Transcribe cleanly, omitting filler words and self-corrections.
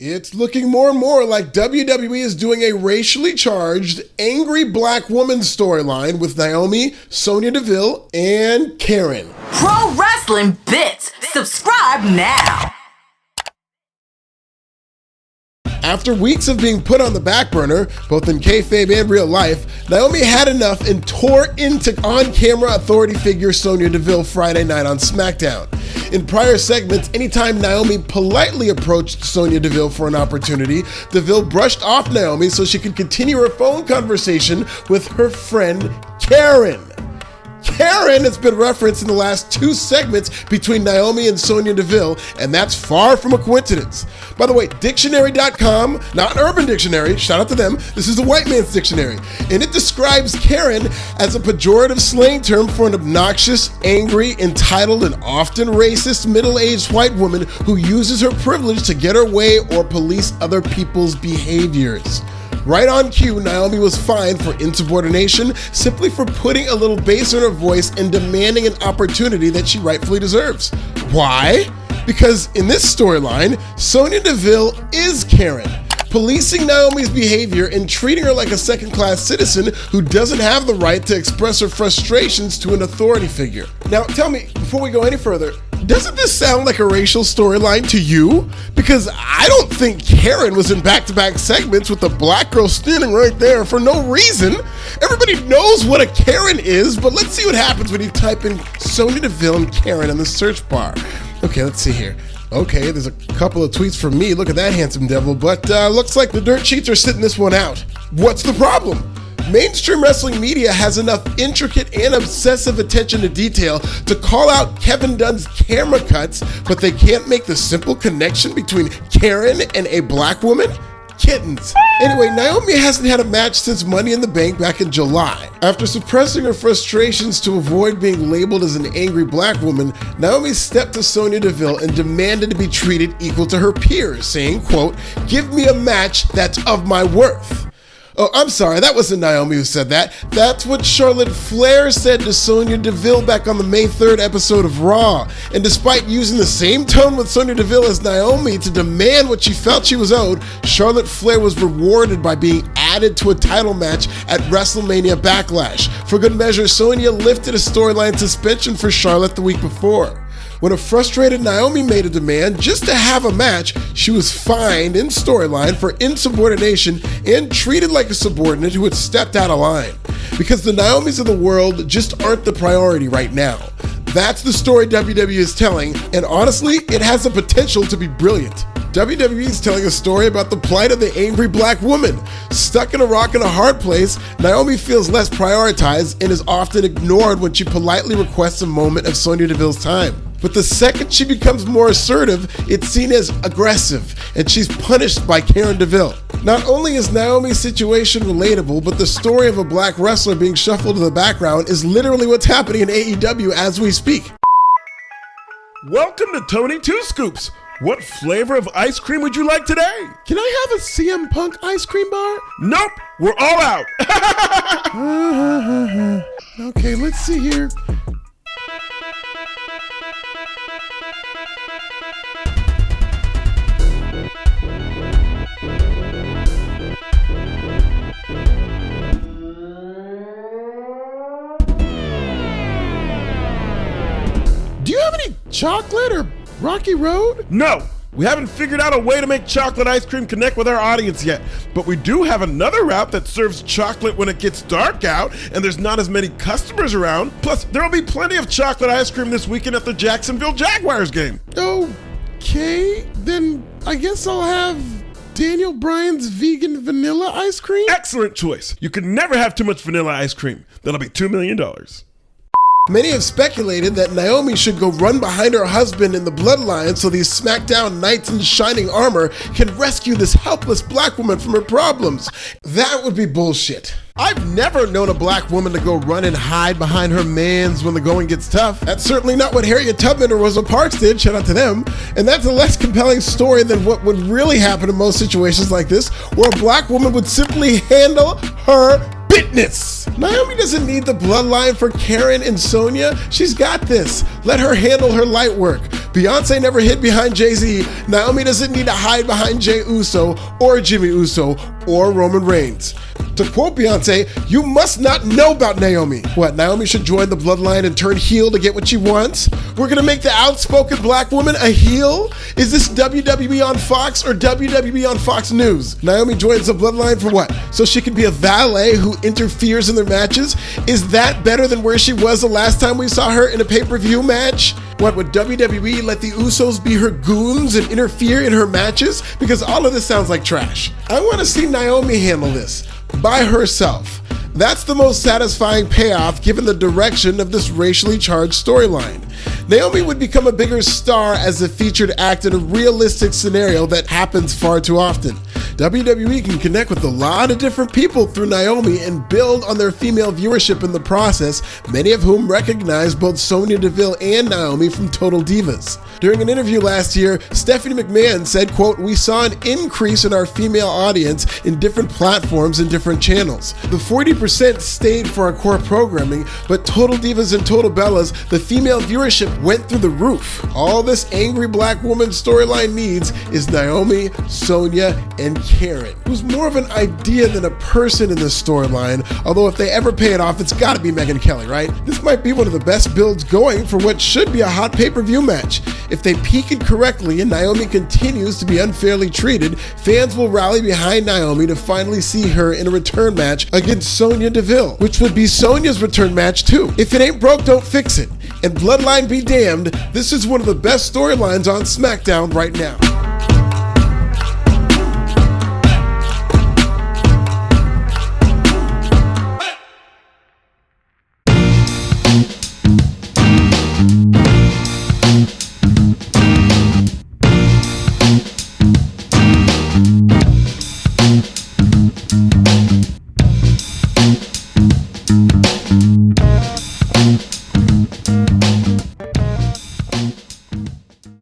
It's looking more and more like WWE is doing a racially charged, angry black woman storyline with Naomi, Sonya Deville, and Karen. Pro Wrestling Bits. Subscribe now. After weeks of being put on the back burner, both in kayfabe and real life, Naomi had enough and tore into on-camera authority figure Sonya Deville Friday night on SmackDown. In prior segments, anytime Naomi politely approached Sonya Deville for an opportunity, Deville brushed off Naomi so she could continue her phone conversation with her friend Karen. Karen has been referenced in the last 2 segments between Naomi and Sonya Deville, and that's far from a coincidence. By the way, dictionary.com, not Urban Dictionary, shout out to them, this is the white man's dictionary, and it describes Karen as a pejorative slang term for an obnoxious, angry, entitled, and often racist middle-aged white woman who uses her privilege to get her way or police other people's behaviors. Right on cue, Naomi was fined for insubordination simply for putting a little bass in her voice and demanding an opportunity that she rightfully deserves. Why? Because in this storyline, Sonya Deville is Karen, policing Naomi's behavior and treating her like a second-class citizen who doesn't have the right to express her frustrations to an authority figure. Now, tell me, before we go any further, doesn't this sound like a racial storyline to you? Because I don't think Karen was in back-to-back segments with a black girl standing right there for no reason. Everybody knows what a Karen is, but let's see what happens when you type in Sonya Deville and Karen in the search bar. Okay, let's see here. Okay, there's a couple of tweets from me. Look at that handsome devil, but looks like the dirt sheets are sitting this one out. What's the problem? Mainstream wrestling media has enough intricate and obsessive attention to detail to call out Kevin Dunn's camera cuts, but they can't make the simple connection between Karen and a black woman? Kittens. Anyway, Naomi hasn't had a match since Money in the Bank back in July. After suppressing her frustrations to avoid being labeled as an angry black woman, Naomi stepped to Sonya Deville and demanded to be treated equal to her peers, saying, quote, "Give me a match that's of my worth." Oh, I'm sorry, that wasn't Naomi who said that. That's what Charlotte Flair said to Sonya Deville back on the May 3rd episode of Raw. And despite using the same tone with Sonya Deville as Naomi to demand what she felt she was owed, Charlotte Flair was rewarded by being added to a title match at WrestleMania Backlash. For good measure, Sonya lifted a storyline suspension for Charlotte the week before. When a frustrated Naomi made a demand just to have a match, she was fined in storyline for insubordination and treated like a subordinate who had stepped out of line. Because the Naomis of the world just aren't the priority right now. That's the story WWE is telling, and honestly, it has the potential to be brilliant. WWE is telling a story about the plight of the angry black woman. Stuck in a rock and a hard place, Naomi feels less prioritized and is often ignored when she politely requests a moment of Sonya Deville's time. But the second she becomes more assertive, it's seen as aggressive, and she's punished by Karen Deville. Not only is Naomi's situation relatable, but the story of a black wrestler being shuffled to the background is literally what's happening in AEW as we speak. Welcome to Tony Two Scoops. What flavor of ice cream would you like today? Can I have a CM Punk ice cream bar? Nope, we're all out. Okay, let's see here. Do you have any chocolate or Rocky Road? No, we haven't figured out a way to make chocolate ice cream connect with our audience yet, but we do have another route that serves chocolate when it gets dark out and there's not as many customers around. Plus, there will be plenty of chocolate ice cream this weekend at the Jacksonville Jaguars game. Okay, then I guess I'll have Daniel Bryan's vegan vanilla ice cream? Excellent choice. You can never have too much vanilla ice cream. That'll be $2 million. Many have speculated that Naomi should go run behind her husband in the Bloodline so these SmackDown knights in shining armor can rescue this helpless black woman from her problems. That would be bullshit. I've never known a black woman to go run and hide behind her mans when the going gets tough. That's certainly not what Harriet Tubman or Rosa Parks did, shout out to them. And that's a less compelling story than what would really happen in most situations like this, where a black woman would simply handle her business. Naomi doesn't need the bloodline for Karen and Sonya. She's got this. Let her handle her light work. Beyonce never hid behind Jay-Z. Naomi doesn't need to hide behind Jey Uso or Jimmy Uso or Roman Reigns. To quote Beyonce, you must not know about Naomi. What, Naomi should join the Bloodline and turn heel to get what she wants? We're gonna make the outspoken black woman a heel? Is this WWE on Fox or WWE on Fox News? Naomi joins the Bloodline for what? So she can be a valet who interferes in their matches? Is that better than where she was the last time we saw her in a pay-per-view match? What, would WWE let the Usos be her goons and interfere in her matches? Because all of this sounds like trash. I want to see Naomi handle this by herself. That's the most satisfying payoff given the direction of this racially charged storyline. Naomi would become a bigger star as a featured act in a realistic scenario that happens far too often. WWE can connect with a lot of different people through Naomi and build on their female viewership in the process, many of whom recognize both Sonya Deville and Naomi from Total Divas. During an interview last year, Stephanie McMahon said, quote, "We saw an increase in our female audience in different platforms and different channels. The 40% stayed for our core programming, but Total Divas and Total Bellas, the female viewership went through the roof. All this angry black woman storyline needs is Naomi, Sonya, and Karen, who's more of an idea than a person in this storyline, although if they ever pay it off, it's gotta be Megyn Kelly, right? This might be one of the best builds going for what should be a hot pay-per-view match. If they peak it correctly and Naomi continues to be unfairly treated, fans will rally behind Naomi to finally see her in a return match against Sonya Deville, which would be Sonya's return match too. If it ain't broke, don't fix it. And Bloodline be damned, this is one of the best storylines on SmackDown right now.